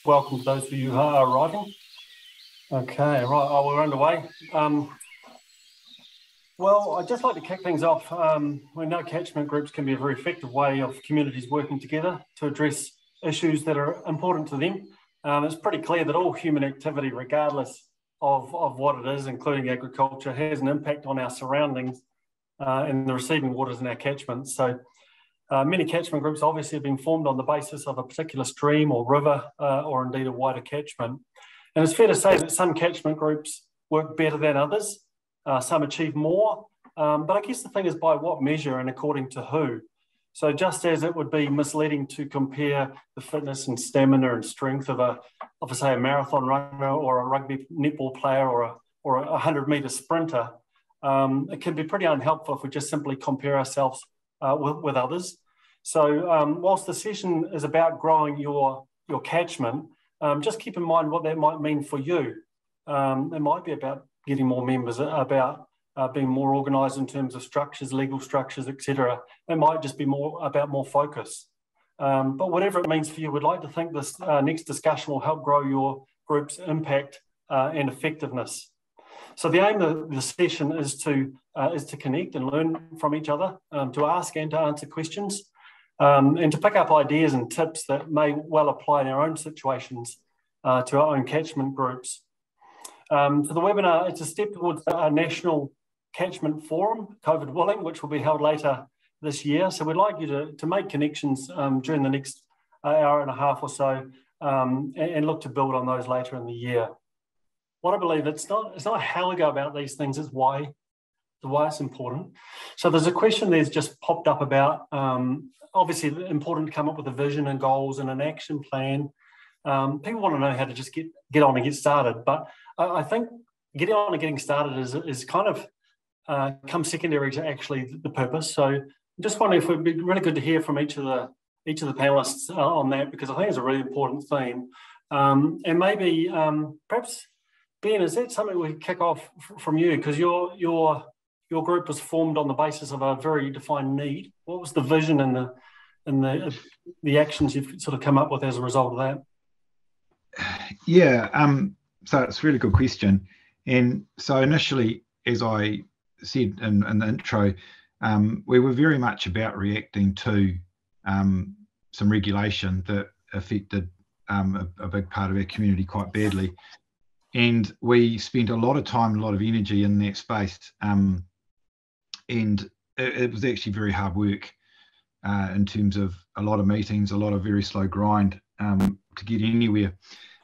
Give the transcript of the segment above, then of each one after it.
welcome to those of you who are arriving. Okay, right, we're underway. Well, I'd just like to kick things off. We know catchment groups can be a very effective way of communities working together to address issues that are important to them. It's pretty clear that all human activity, regardless of what it is, including agriculture, has an impact on our surroundings and the receiving waters in our catchments. So many catchment groups obviously have been formed on the basis of a particular stream or river or indeed a wider catchment. And it's fair to say that some catchment groups work better than others. Some achieve more, but I guess the thing is by what measure and according to who. So just as it would be misleading to compare the fitness and stamina and strength of say a marathon runner or a rugby netball player or a 100-metre sprinter, it can be pretty unhelpful if we just simply compare ourselves with others. So whilst the session is about growing your catchment, just keep in mind what that might mean for you. It might be about getting more members, about being more organised in terms of structures, legal structures, etc. It might just be about more focus. But whatever it means for you, we'd like to think this next discussion will help grow your group's impact and effectiveness. So the aim of the session is to connect and learn from each other, to ask and to answer questions, and to pick up ideas and tips that may well apply in our own situations to our own catchment groups. For the webinar, it's a step towards our National Catchment Forum, COVID willing, which will be held later this year. So we'd like you to make connections during the next hour and a half or so and look to build on those later in the year. What I believe, it's not how we go about these things, it's why it's important. So there's a question that's just popped up about, obviously important to come up with a vision and goals and an action plan. People want to know how to just get on and get started, but I think getting on and getting started is kind of comes secondary to actually the purpose. So I'm just wondering if it would be really good to hear from each of the panelists on that, because I think it's a really important theme. And maybe perhaps Ben, is that something we kick off from you? Because your group was formed on the basis of a very defined need. What was the vision and the actions you've sort of come up with as a result of that? Yeah, so it's a really good question. And so initially, as I said in the intro, we were very much about reacting to some regulation that affected a big part of our community quite badly. And we spent a lot of time, a lot of energy in that space. And it was actually very hard work in terms of a lot of meetings, a lot of very slow grind to get anywhere.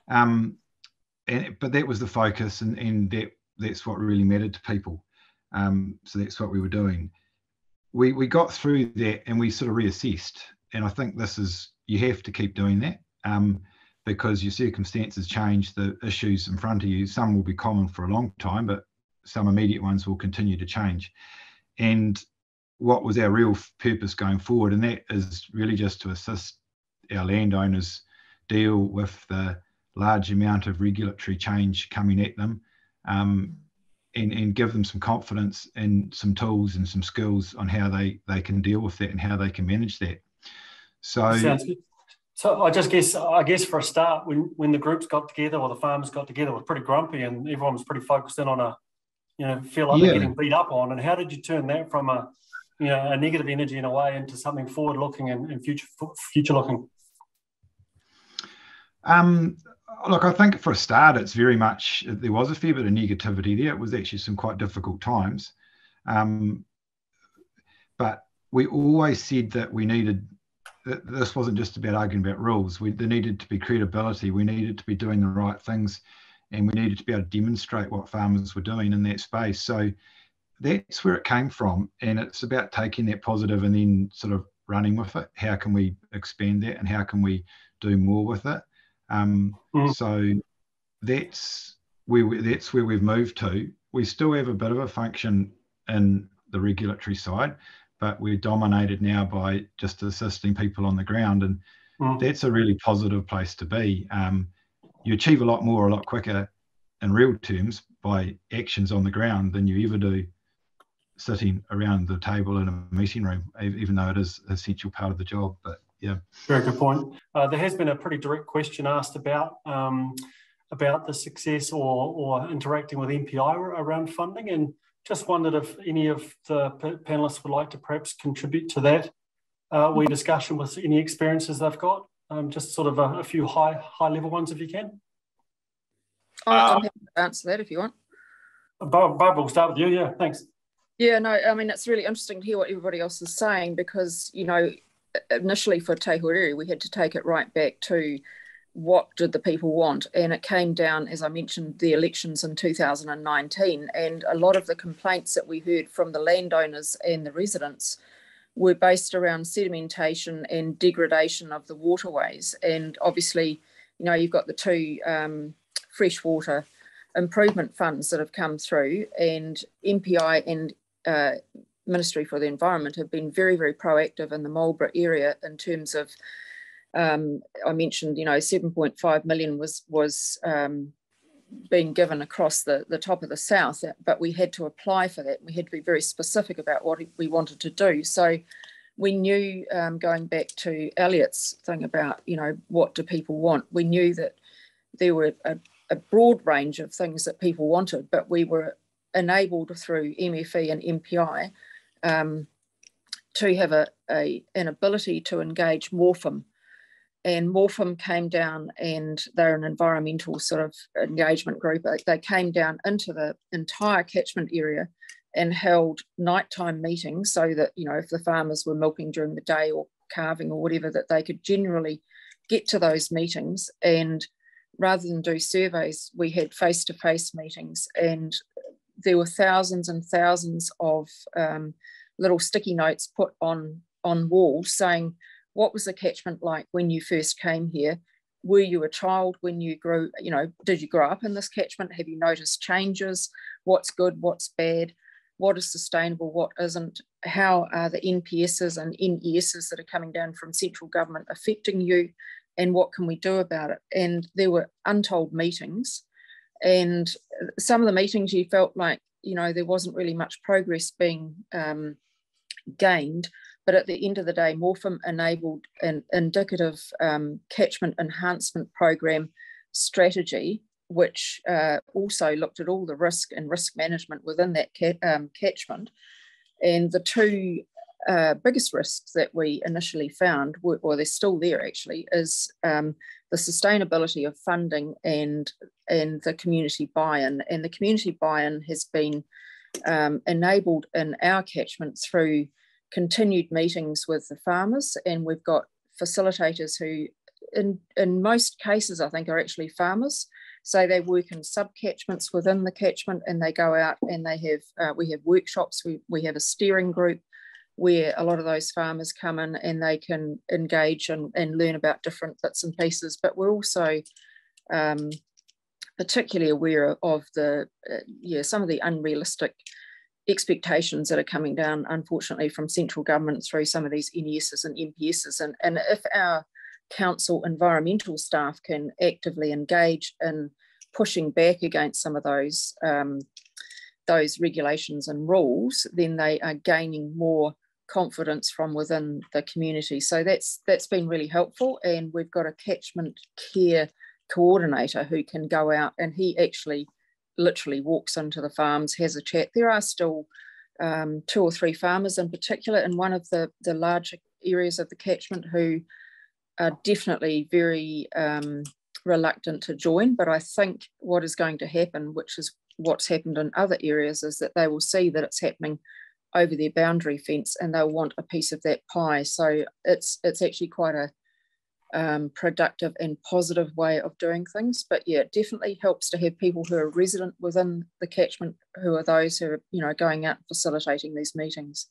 But that was the focus, and that's what really mattered to people. So that's what we were doing. We got through that and we sort of reassessed. And I think you have to keep doing that because your circumstances change, the issues in front of you. Some will be common for a long time, but some immediate ones will continue to change. And what was our real purpose going forward? And that is really just to assist our landowners deal with the large amount of regulatory change coming at them, and give them some confidence and some tools and some skills on how they can deal with that and how they can manage that. So sounds good. So I guess for a start, when the groups got together or the farmers got together, it was pretty grumpy and everyone was pretty focused in on feel like they're getting beat up on. And how did you turn that from a negative energy in a way into something forward looking and future looking? Look, I think for a start, it's very much, there was a fair bit of negativity there. It was actually some quite difficult times. But we always said that this wasn't just about arguing about rules. There needed to be credibility. We needed to be doing the right things, and we needed to be able to demonstrate what farmers were doing in that space. So that's where it came from. And it's about taking that positive and then sort of running with it. How can we expand that and how can we do more with it? So that's where we've moved to. We still have a bit of a function in the regulatory side, but we're dominated now by just assisting people on the ground, and that's a really positive place to be. You achieve a lot more, a lot quicker in real terms by actions on the ground than you ever do sitting around the table in a meeting room, even though it is an essential part of the job. But Yeah. Very good point. There has been a pretty direct question asked about the success or interacting with MPI around funding, and just wondered if any of the panelists would like to perhaps contribute to that discussion with any experiences they've got. Just sort of a few high level ones if you can. I'm happy to answer that if you want. Barbara, we'll start with you. Yeah, thanks. Yeah, no, I mean, it's really interesting to hear what everybody else is saying, because, you know, initially for Te Huarere, we had to take it right back to what did the people want. And it came down, as I mentioned, the elections in 2019. And a lot of the complaints that we heard from the landowners and the residents were based around sedimentation and degradation of the waterways. And obviously, you know, you've got the two freshwater improvement funds that have come through, and MPI and Ministry for the Environment have been very, very proactive in the Marlborough area in terms of, I mentioned, you know, 7.5 million was being given across the top of the south, but we had to apply for that. We had to be very specific about what we wanted to do. So we knew, going back to Elliot's thing about, you know, what do people want? We knew that there were a broad range of things that people wanted, but we were enabled through MFE and MPI to have an ability to engage Morpham. And Morpham came down, and they're an environmental sort of engagement group. They came down into the entire catchment area and held nighttime meetings, so that, you know, if the farmers were milking during the day or calving or whatever, that they could generally get to those meetings. And rather than do surveys, we had face-to-face meetings, and there were thousands and thousands of little sticky notes put on walls saying, what was the catchment like when you first came here? Were you a child when you grew, you know, did you grow up in this catchment? Have you noticed changes? What's good, what's bad? What is sustainable, what isn't? How are the NPSs and NESs that are coming down from central government affecting you? And what can we do about it? And there were untold meetings. And some of the meetings you felt like, you know, there wasn't really much progress being gained. But at the end of the day, Morpham enabled an indicative catchment enhancement program strategy, which also looked at all the risk and risk management within that catchment. And the two biggest risks that we initially found, or they're still there actually, is the sustainability of funding and the community buy-in. And the community buy-in has been enabled in our catchment through continued meetings with the farmers, and we've got facilitators who in most cases I think are actually farmers. So they work in sub-catchments within the catchment, and they go out and they have we have workshops, we have a steering group where a lot of those farmers come in and they can engage and learn about different bits and pieces. But we're also particularly aware of the some of the unrealistic expectations that are coming down, unfortunately, from central government through some of these NESs and MPSs. And if our council environmental staff can actively engage in pushing back against some of those regulations and rules, then they are gaining more confidence from within the community. So that's been really helpful. And we've got a catchment care coordinator who can go out, and he actually literally walks into the farms, has a chat. There are still 2 or 3 farmers in particular in one of the larger areas of the catchment who are definitely very reluctant to join. But I think what is going to happen, which is what's happened in other areas, is that they will see that it's happening over their boundary fence and they'll want a piece of that pie. So it's actually quite a productive and positive way of doing things. But yeah, it definitely helps to have people who are resident within the catchment, who are those who are, you know, going out and facilitating these meetings.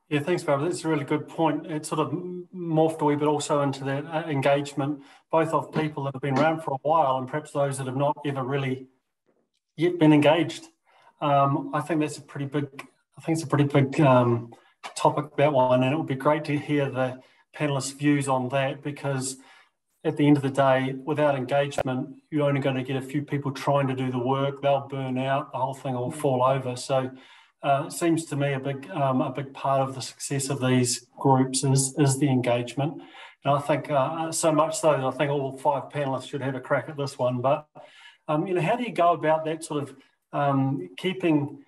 Yeah, thanks, Barbara. That's a really good point. It sort of morphed a wee bit also into that engagement, both of people that have been around for a while and perhaps those that have not ever really yet been engaged. I think that's a pretty big topic, that one, and it would be great to hear the panelists' views on that, because at the end of the day, without engagement, you're only going to get a few people trying to do the work. They'll burn out, the whole thing will fall over. So it seems to me a big part of the success of these groups is the engagement. And I think so much so that I think all 5 panelists should have a crack at this one. But how do you go about that sort of keeping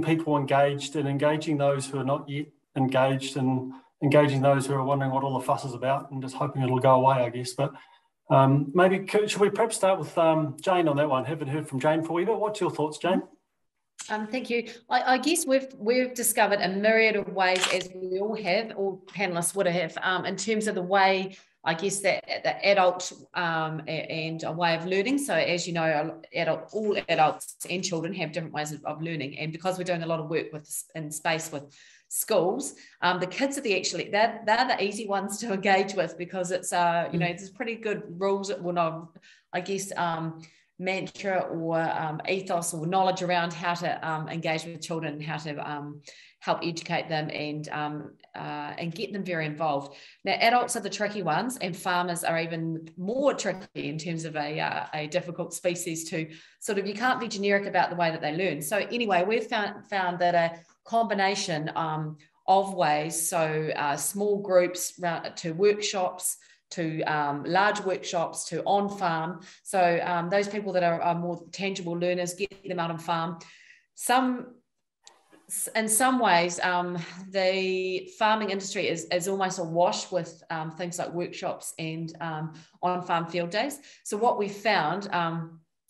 people engaged and engaging those who are not yet engaged and engaging those who are wondering what all the fuss is about and just hoping it'll go away, I guess. But should we perhaps start with Jane on that one? Haven't heard from Jane for a wee bit. What's your thoughts, Jane? Thank you. I guess we've discovered a myriad of ways, as we all have, all panelists would have, in terms of the way, I guess, that the adult and a way of learning. So as you know, all adults and children have different ways of learning. And because we're doing a lot of work in space with schools, the kids are they're the easy ones to engage with, because it's there's pretty good rules, I guess, mantra or ethos or knowledge around how to engage with children and how to help educate them and get them very involved. Now, adults are the tricky ones, and farmers are even more tricky in terms of a difficult species to sort of, you can't be generic about the way that they learn. So anyway, we've found that a combination of ways, so small groups to workshops, to large workshops, to on-farm. So those people that are more tangible learners, get them out on farm. In some ways, the farming industry is almost awash with things like workshops and on-farm field days. So what we found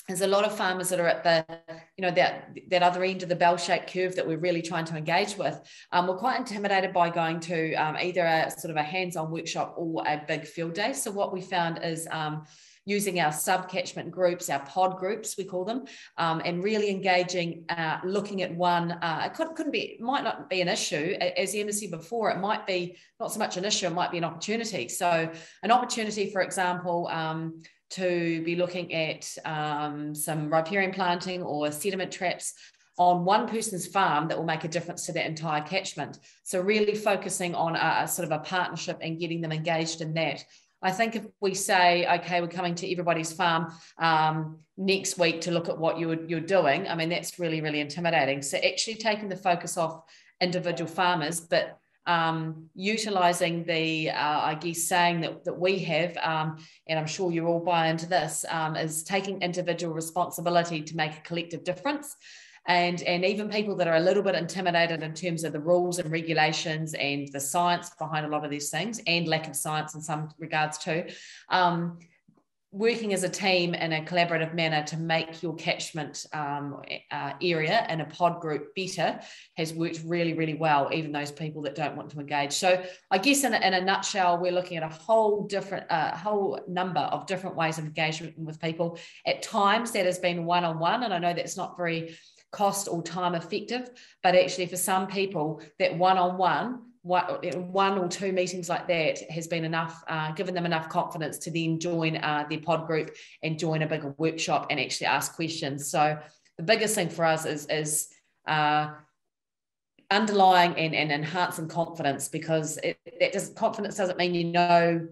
there's a lot of farmers that are at that other end of the bell-shaped curve that we're really trying to engage with. We're quite intimidated by going to either a sort of a hands-on workshop or a big field day. So what we found is using our sub-catchment groups, our pod groups, we call them, and really engaging, looking at one. It might not be an issue. As Emma said before, it might be not so much an issue, it might be an opportunity. So an opportunity, for example, to be looking at some riparian planting or sediment traps on one person's farm that will make a difference to that entire catchment. So really focusing on a sort of a partnership and getting them engaged in that. I think if we say, okay, we're coming to everybody's farm next week to look at what you're doing, I mean, that's really, really intimidating. So actually taking the focus off individual farmers, but utilising the, I guess, saying that we have, and I'm sure you all buy into this, is taking individual responsibility to make a collective difference. And even people that are a little bit intimidated in terms of the rules and regulations and the science behind a lot of these things, and lack of science in some regards too, working as a team in a collaborative manner to make your catchment area and a pod group better has worked really, really well, even those people that don't want to engage. So I guess in a nutshell, we're looking at a whole number of different ways of engagement with people. At times that has been one-on-one, and I know that's not very cost or time effective, but actually for some people that one-on-one, one or two meetings like that has been enough, given them enough confidence to then join their pod group and join a bigger workshop and actually ask questions. So the biggest thing for us is underlying and enhancing confidence, because confidence doesn't mean you know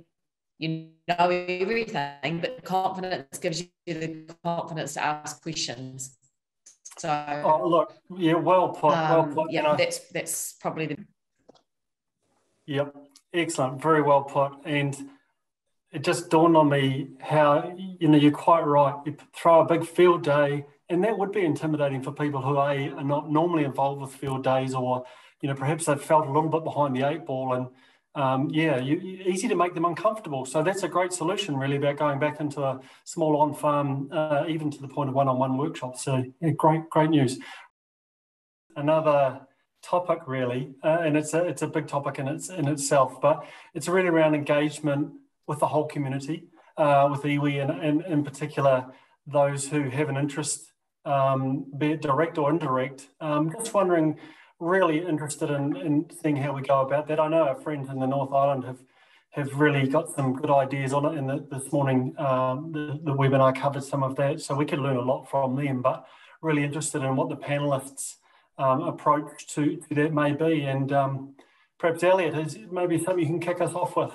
everything, but confidence gives you the confidence to ask questions. So, look, yeah, well put. Yeah, that's probably the. Yep, excellent, very well put. And it just dawned on me how you're quite right. You throw a big field day, and that would be intimidating for people who are not normally involved with field days, or perhaps they've felt a little bit behind the 8 ball, and easy to make them uncomfortable. So that's a great solution, really, about going back into a small on-farm, even to the point of one-on-one workshops. So yeah, great news. Another topic, really, and it's a big topic in itself, but it's really around engagement with the whole community, with iwi and in particular those who have an interest, be it direct or indirect. Just wondering, really interested in seeing how we go about that. I know our friends in the North Island have really got some good ideas on it, and this morning the webinar covered some of that, so we could learn a lot from them, but really interested in what the panelists' approach to that may be. And perhaps Elliot, is maybe something you can kick us off with?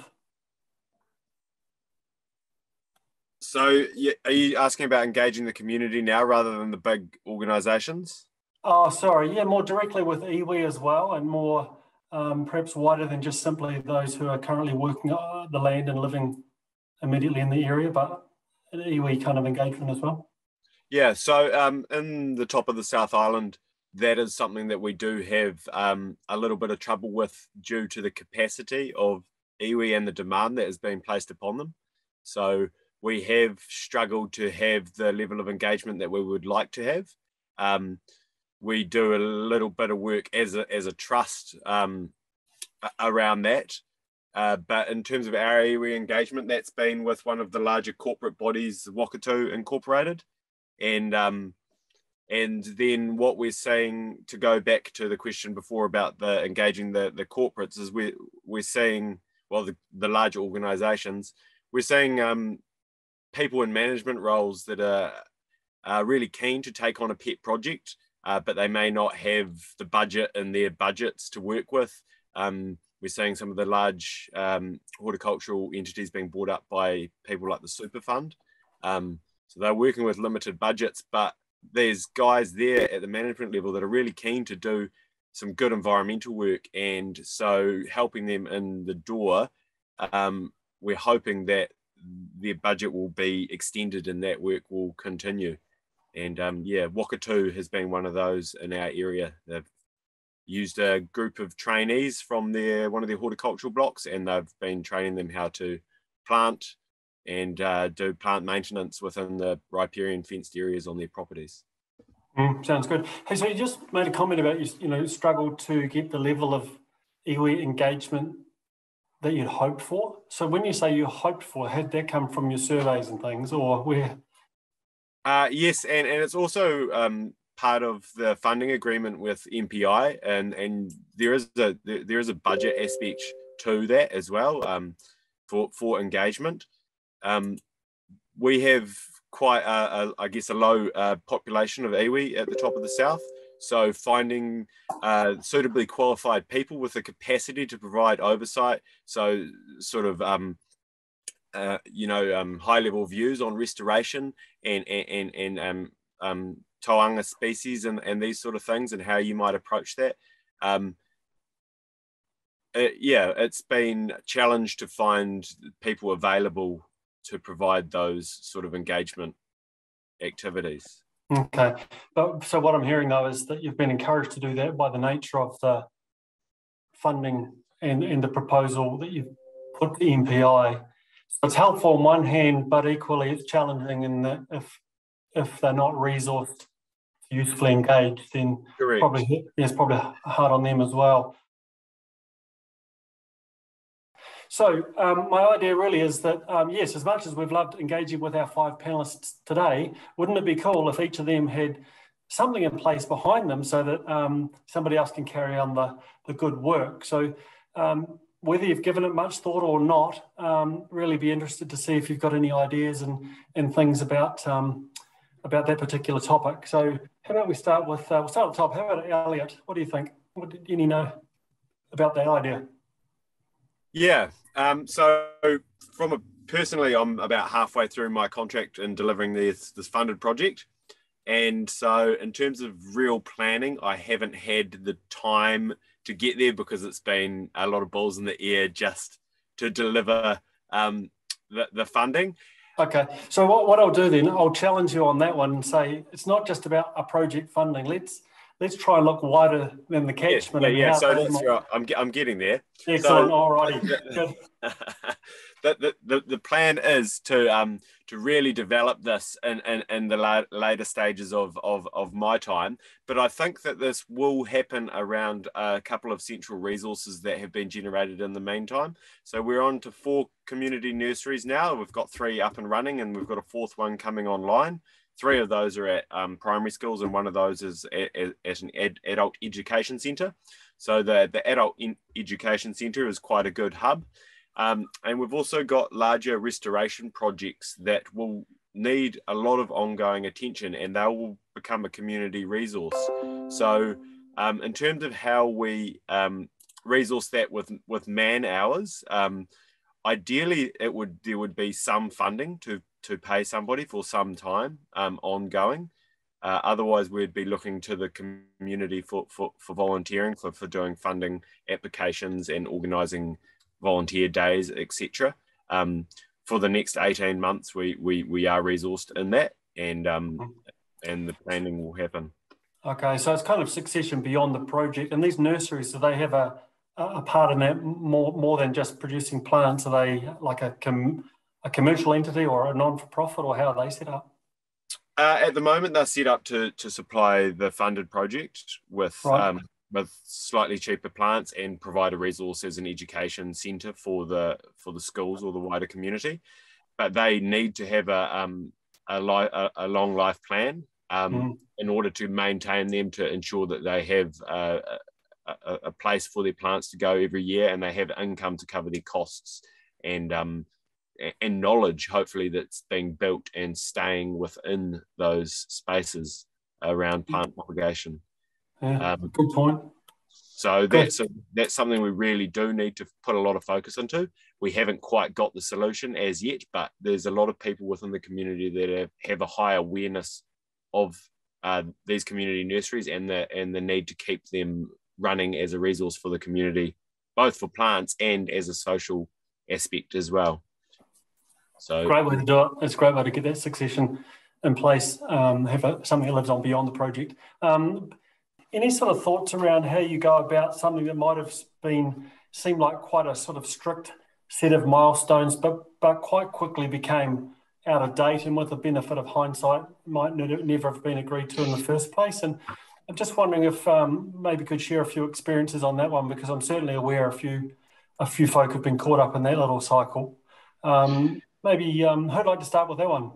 So are you asking about engaging the community now rather than the big organisations? Oh, sorry. Yeah, more directly with iwi as well, and more perhaps wider than just simply those who are currently working the land and living immediately in the area, but an iwi kind of engagement as well. Yeah, so in the top of the South Island, that is something that we do have a little bit of trouble with due to the capacity of iwi and the demand that is being placed upon them. So we have struggled to have the level of engagement that we would like to have. We do a little bit of work as a trust around that. But in terms of our iwi engagement, that's been with one of the larger corporate bodies, Wakatu Incorporated. And then what we're saying, to go back to the question before about the engaging the corporates, is we're seeing, well, the larger organisations, we're seeing people in management roles that are really keen to take on a pet project, but they may not have the budget in their budgets to work with. We're seeing some of the large horticultural entities being brought up by people like the Super Fund. So they're working with limited budgets, but there's guys there at the management level that are really keen to do some good environmental work. And so helping them in the door, we're hoping that their budget will be extended and that work will continue. And yeah, Wakatu has been one of those in our area. They've used a group of trainees from one of their horticultural blocks, and they've been training them how to plant and do plant maintenance within the riparian fenced areas on their properties. Sounds good. Hey, so you just made a comment about you struggled to get the level of iwi engagement that you'd hoped for. So when you say you hoped for, had that come from your surveys and things, or where? Yes, and it's also part of the funding agreement with MPI, and there is a budget aspect to that as well, for engagement. We have quite I guess a low population of iwi at the top of the south, so finding suitably qualified people with the capacity to provide oversight, so sort of high level views on restoration and toanga species and these sort of things, and how you might approach that. It's been a challenge to find people available to provide those sort of engagement activities. Okay, so what I'm hearing though is that you've been encouraged to do that by the nature of the funding and the proposal that you've put to the MPI. So it's helpful on one hand, but equally it's challenging in that if they're not resourced to usefully engage, then it's probably hard on them as well. So my idea really is that, yes, as much as we've loved engaging with our 5 panellists today, wouldn't it be cool if each of them had something in place behind them so that somebody else can carry on the good work? So whether you've given it much thought or not, really be interested to see if you've got any ideas and things about that particular topic. So how about we start with, we'll start at the top. How about Elliot? What do you think? What did you know about that idea? Yeah, so personally, I'm about halfway through my contract in delivering this funded project. And so in terms of real planning, I haven't had the time to get there because it's been a lot of balls in the air just to deliver the funding. Okay, so what I'll do then, I'll challenge you on that one and say it's not just about a project funding. Let's try and look wider than the catchment. Yeah. So that's right. I'm getting there. Excellent. All righty. Good. The plan is to really develop this in the later stages of my time, but I think that this will happen around a couple of central resources that have been generated in the meantime. So we're on to 4 community nurseries now. We've got 3 up and running, and we've got a 4th one coming online. 3 of those are at primary schools, and one of those is at an adult education centre. So the adult education centre is quite a good hub. And we've also got larger restoration projects that will need a lot of ongoing attention, and they will become a community resource. So in terms of how we resource that with man hours, ideally there would be some funding to pay somebody for some time ongoing. Otherwise, we'd be looking to the community for volunteering, for doing funding applications and organising volunteer days, etc. For the next 18 months, we are resourced in that, and the planning will happen. Okay, so it's kind of succession beyond the project. And these nurseries, do they have a part in that more than just producing plants? Are they like a commercial entity or a non-for-profit, or how are they set up? At the moment, they're set up to supply the funded project with slightly cheaper plants and provide a resource as an education centre for the schools or the wider community. But they need to have a long life plan in order to maintain them, to ensure that they have a place for their plants to go every year, and they have income to cover their costs, and knowledge, hopefully, that's being built and staying within those spaces around plant propagation. Yeah, good point. So that's something we really do need to put a lot of focus into. We haven't quite got the solution as yet, but there's a lot of people within the community that have a high awareness of these community nurseries and the need to keep them running as a resource for the community, both for plants and as a social aspect as well. So great way to do it. It's a great way to get that succession in place, have something that lives on beyond the project. Any sort of thoughts around how you go about something that might have seemed like quite a sort of strict set of milestones, but quite quickly became out of date, and with the benefit of hindsight, might never have been agreed to in the first place? And I'm just wondering if maybe could share a few experiences on that one, because I'm certainly aware a few folk have been caught up in that little cycle. Maybe who'd like to start with that one?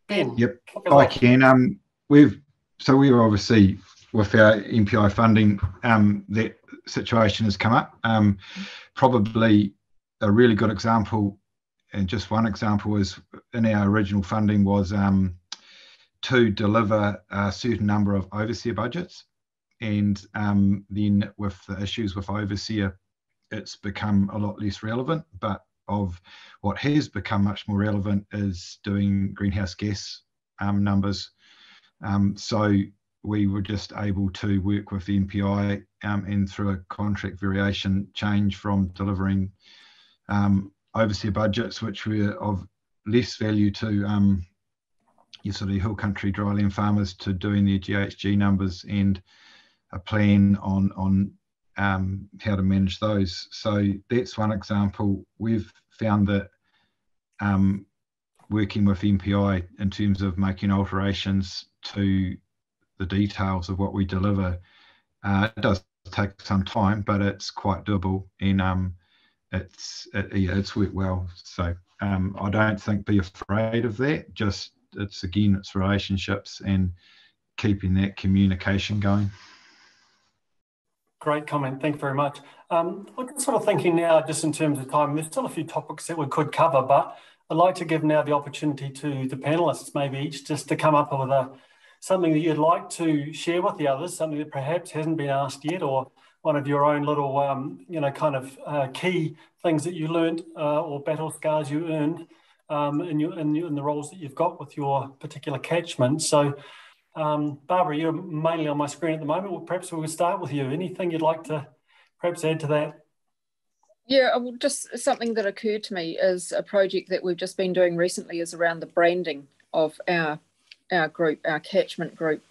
Ben. Yep, I can. We've obviously, with our MPI funding, that situation has come up. Probably a really good example, and just one example, is in our original funding was to deliver a certain number of overseer budgets, and then with the issues with overseer, it's become a lot less relevant. But of what has become much more relevant is doing greenhouse gas numbers. So we were just able to work with the MPI and through a contract variation change from delivering overseer budgets, which were of less value to your sort of hill country dryland farmers, to doing their GHG numbers and a plan on how to manage those. So that's one example. We've found that working with MPI in terms of making alterations to the details of what we deliver, it does take some time, but it's quite doable, and it's worked well. So I don't think be afraid of that. Just it's relationships and keeping that communication going. Great comment. Thank you very much. I'm sort of thinking now, just in terms of time, there's still a few topics that we could cover, but I'd like to give now the opportunity to the panelists, maybe each just to come up with something that you'd like to share with the others, something that perhaps hasn't been asked yet, or one of your own little, key things that you learned or battle scars you earned in the roles that you've got with your particular catchment. So, Barbara, you're mainly on my screen at the moment. Well, perhaps we'll start with you. Anything you'd like to perhaps add to that? Yeah, well, just something that occurred to me is a project that we've just been doing recently is around the branding of our group, our catchment group.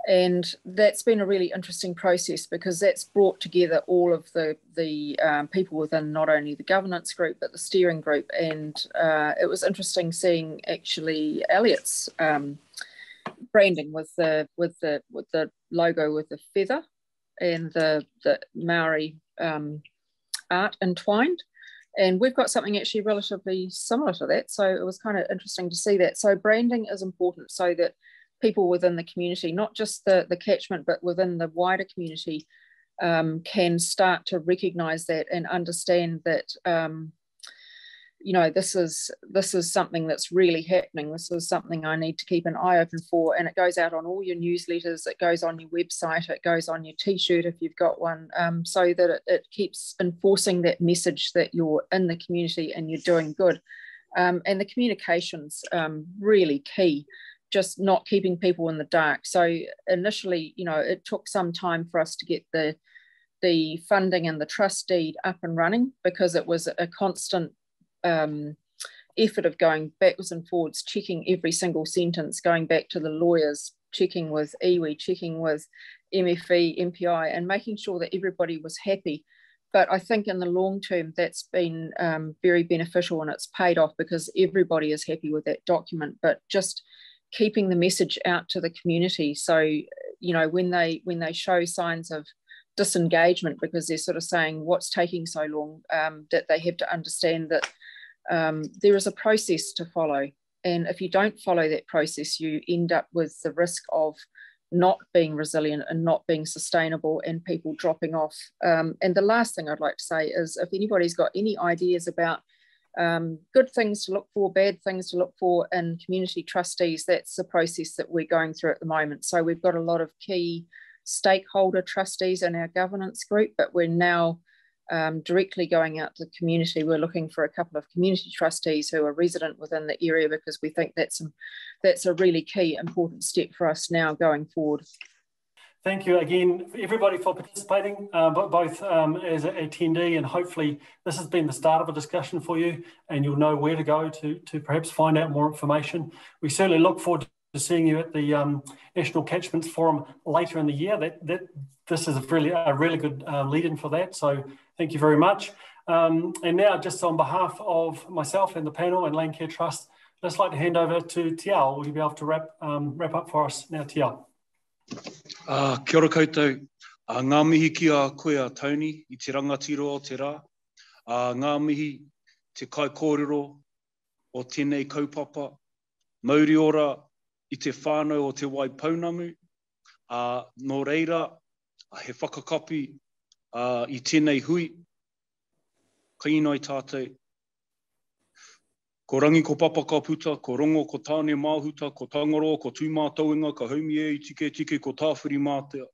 And that's been a really interesting process, because that's brought together all of the people within not only the governance group, but the steering group. And it was interesting seeing actually Elliot's branding with the logo with the feather and the Maori art entwined. And we've got something actually relatively similar to that. So it was kind of interesting to see that. So branding is important so that people within the community, not just the catchment, but within the wider community, can start to recognise that and understand that, this is something that's really happening. This is something I need to keep an eye open for. And it goes out on all your newsletters, it goes on your website, it goes on your T-shirt if you've got one, so that it keeps enforcing that message that you're in the community and you're doing good. And the communication's really key. just not keeping people in the dark. So initially, you know, it took some time for us to get the funding and the trust deed up and running, because it was a constant effort of going backwards and forwards, checking every single sentence, going back to the lawyers, checking with iwi, checking with MFE, MPI, and making sure that everybody was happy. But I think in the long term, that's been very beneficial, and it's paid off because everybody is happy with that document. But just keeping the message out to the community, so you know, when they show signs of disengagement because they're sort of saying what's taking so long, that they have to understand that there is a process to follow, and if you don't follow that process, you end up with the risk of not being resilient and not being sustainable and people dropping off. And the last thing I'd like to say is, if anybody's got any ideas about good things to look for, bad things to look for in community trustees, that's the process that we're going through at the moment. So we've got a lot of key stakeholder trustees in our governance group, but we're now directly going out to the community. We're looking for a couple of community trustees who are resident within the area, because we think that's a really key important step for us now going forward. Thank you again, everybody, for participating, both as an attendee, and hopefully this has been the start of a discussion for you, and you'll know where to go to perhaps find out more information. We certainly look forward to seeing you at the National Catchments Forum later in the year. This is a really good lead-in for that, so thank you very much. And now, just on behalf of myself and the panel and Land Care Trust, I'd just like to hand over to Tiao. Will you be able to wrap up for us now, Tiao? Kia ora koutou. Ngā mihi ki a koe a Tony i te rangatiro o te rā. Ngā mihi te kai kōrero o tēnei kaupapa. Mauri ora i te whānau o te wai pounamu. Nō reira, he whakakapi i tēnei hui. Ka inoi tātou. Ko rangi ko papa ka puta, ko rongo ko tāne māhuta, ko tangaro, ko tūmātauinga, ka haumi e i tike ko tāwhiri mātea.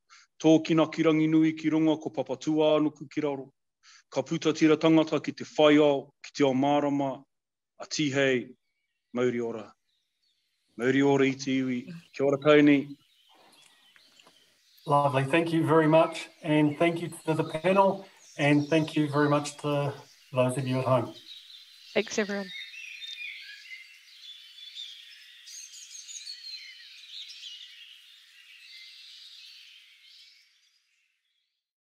Tōkina ki rangi nui ki runga, ko papa tuānuku ki raro. Ka puta tira tangata ki te whaiao, ki te o mārama, a tihei, mauri ora. Mauri ora i te iwi. Kia ora Tony. Lovely, thank you very much, and thank you to the panel, and thank you very much to those of you at home. Thanks everyone.